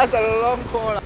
Hasta lo longo.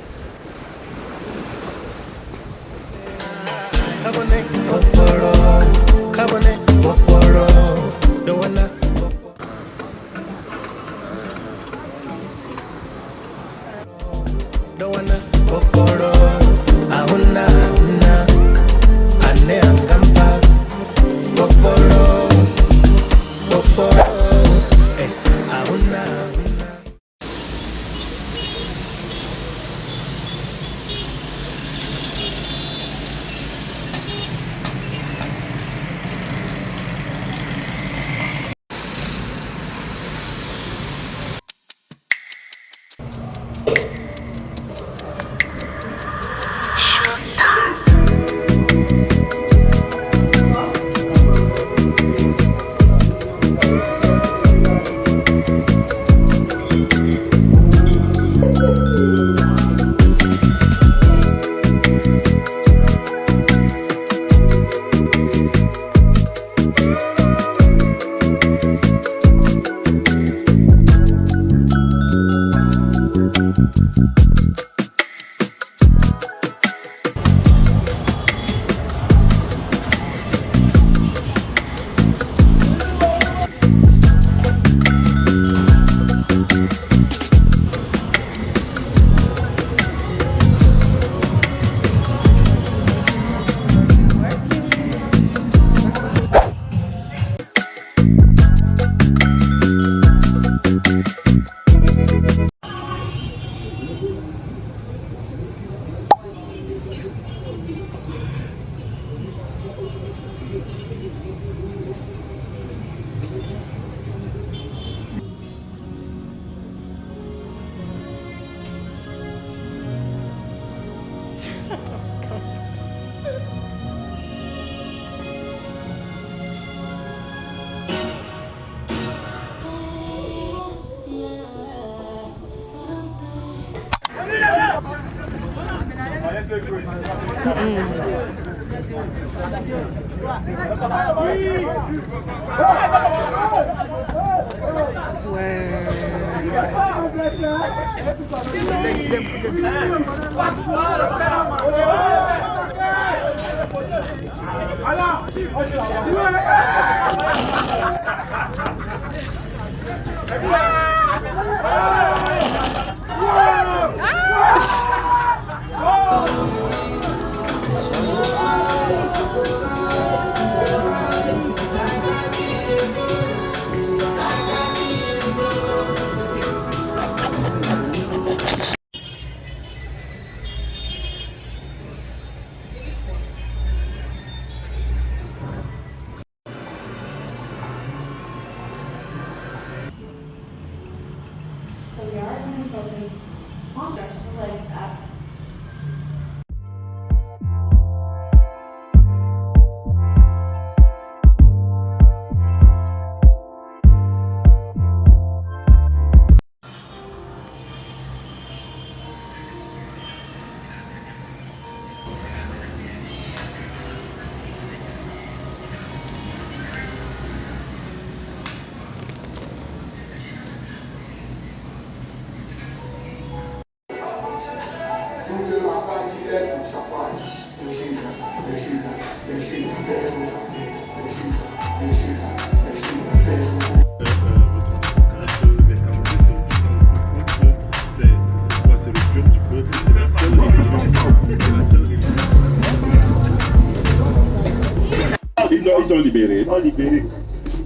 Ils sont libérés.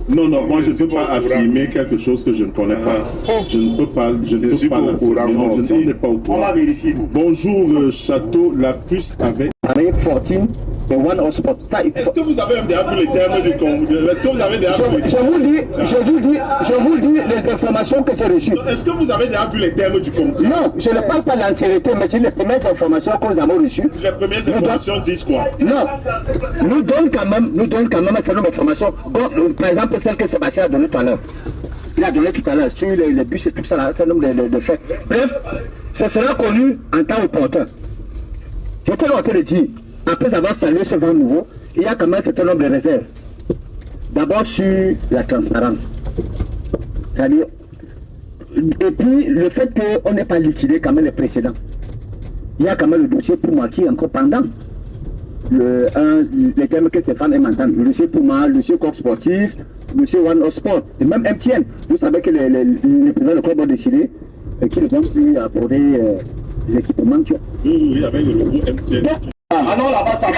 Non, non, moi je ne peux pas affirmer quelque chose que je ne connais pas. Je ne peux pas, je ne peux pas l'affirmer. Non, je n'en ai pas au courant. On va vérifier. Bonjour, Château, la puce avec... Avec 14 et One Hotspot. Est-ce que vous avez déjà vu les termes du Congo? Est-ce que vous avez déjà vu je vous dis les informations que j'ai reçues. Est-ce que vous avez déjà vu les termes du Congo? Non, je ne parle pas de l'entièreté, mais j'ai les premières informations que nous avons reçues. Les premières informations disent quoi? Non, nous donnons quand même un certain nombre d'informations. Par exemple, celle que Sébastien a donnée tout à l'heure. Il a donné tout à l'heure sur les bus et tout ça, un certain nombre de faits. Bref, ce sera connu en temps opportun. J'étais en train de dire, après avoir salué ce vent nouveau, il y a quand même un certain nombre de réserves. D'abord sur la transparence. C'est-à-dire, et puis le fait qu'on n'ait pas liquidé quand même les précédents. Il y a quand même le dossier pour moi qui est encore pendant. Les termes que Stéphane aime entendre. Le dossier pour moi, le dossier Corps sportif, le dossier One Sport, et même MTN. Vous savez que les présidents du club ont décidé qu'ils ne vont plus accorder les équipements. Oui, avec le nouveau MTN. Ah non, là-bas, ça va.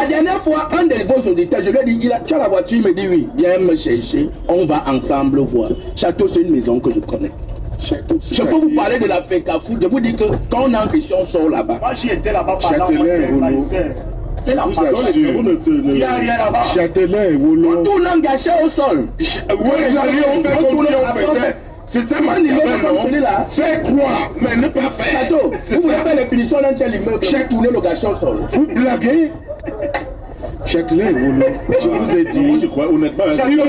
La dernière fois, un des beaux auditeurs, je lui ai dit, tu as la voiture, il me dit oui, viens me chercher, on va ensemble voir. Château, c'est une maison que je connais. Je peux vous parler de la FECAFOOT, je vous dis que quand on est en question, on sort là-bas. Moi, j'y étais là-bas pendant c'est la parole. Il n'y a rien là-bas. Châtelet et Wolo. On tourne en gâché au sol. Oui, on fait comme on faisait. C'est ça ma celui-là. Faire croire, mais ne pas faire. Château, vous avez les punitions d'un tel immeuble. J'ai tourné le gâché au sol. Vous blaguez? Châtelet et Wolo. Je vous ai dit, je crois honnêtement. Si nous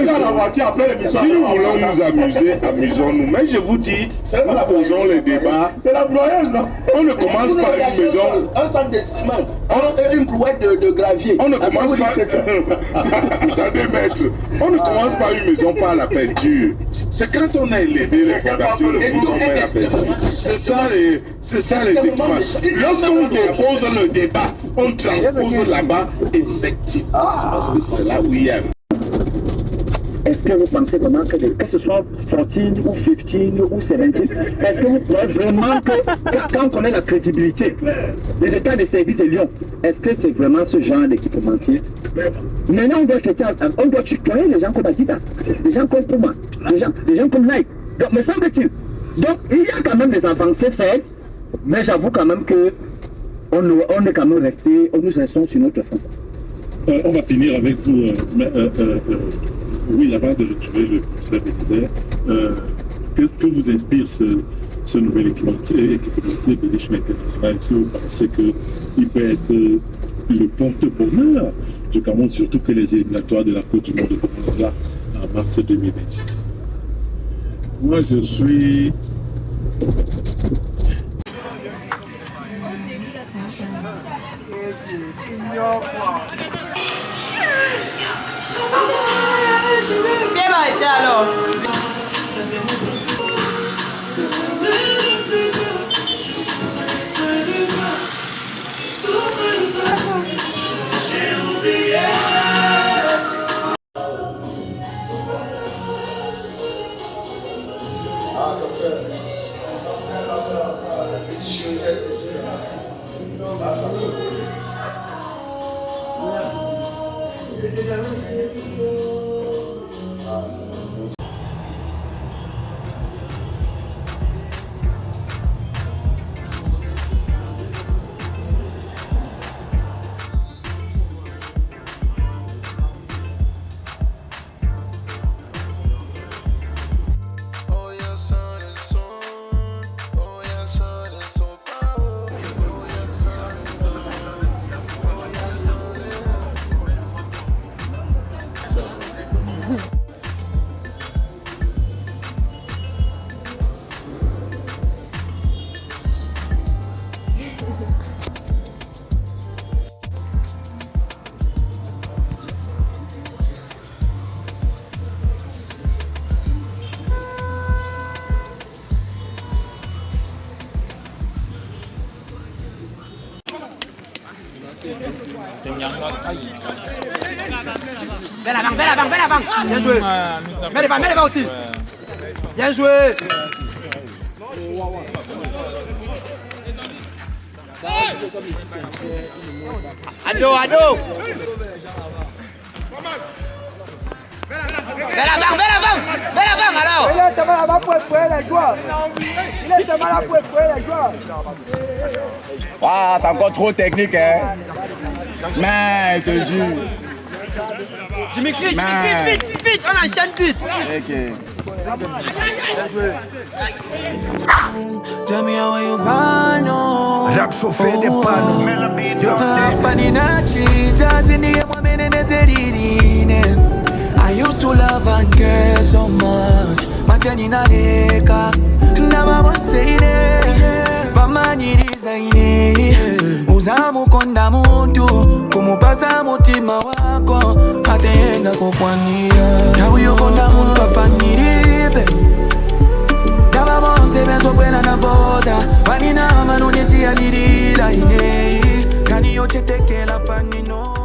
voulons nous amuser, amusons-nous. Mais je vous dis, nous posons les débats. C'est la broyeuse, non? On ne commence par une maison. Un sac de ciment, une brouette de gravier. On ne commence pas. Attendez, maître. On ne commence pas une maison par la peinture. C'est quand on a élevé les fondations qu'on met la peinture. C'est ça les équipements. Lorsqu'on dépose le débat, on transpose là-bas. Effectivement, c'est parce que c'est là où il y a. Est-ce que vous pensez vraiment que ce soit 14 ou 15 ou 17, est-ce que vous croyez vraiment que quand on connaît la crédibilité des états de service de Lyon, est-ce que c'est vraiment ce genre d'équipementier? Maintenant, on doit tutoyer les gens comme Adidas, les gens comme Puma, les gens comme Nike. Donc, me semble-t-il. Donc, il y a quand même des avancées faites, mais j'avoue quand même que on est quand même resté, nous restons sur notre fond. On va finir avec vous. Oui, avant de retrouver le professeur Bélizaire, qu'est-ce que vous inspire ce nouvel équipementier Bélichon International? Est-ce que vous pensez qu'il peut être le porte-bonheur du Cameroun, surtout que les éliminatoires de la Coupe du Monde commencent là en mars 2026? Moi, je suis Bien arrêté alors. Belle avant. Bien joué. Mets devant aussi. Bien joué. Ado. Belle avant alors. Il est seulement là-bas pour effrayer les joueurs. Ah, c'est encore trop technique, hein. Mais, je te jure. Jimmy, vite, on enchaîne vite. Ok. Tell me how you gone. Rap chauffé des panneaux. I used to love and care so much. Machani na deka. Nama moseide. Vamani design. Uzamu konda muntu. Kumupasa mutima wako. Atenda kukwania. Now you konda muntu apaniribe. Daba bonse benzo buena na boda. Vanina manunesi adirida ine. Kani yoche teke la panino.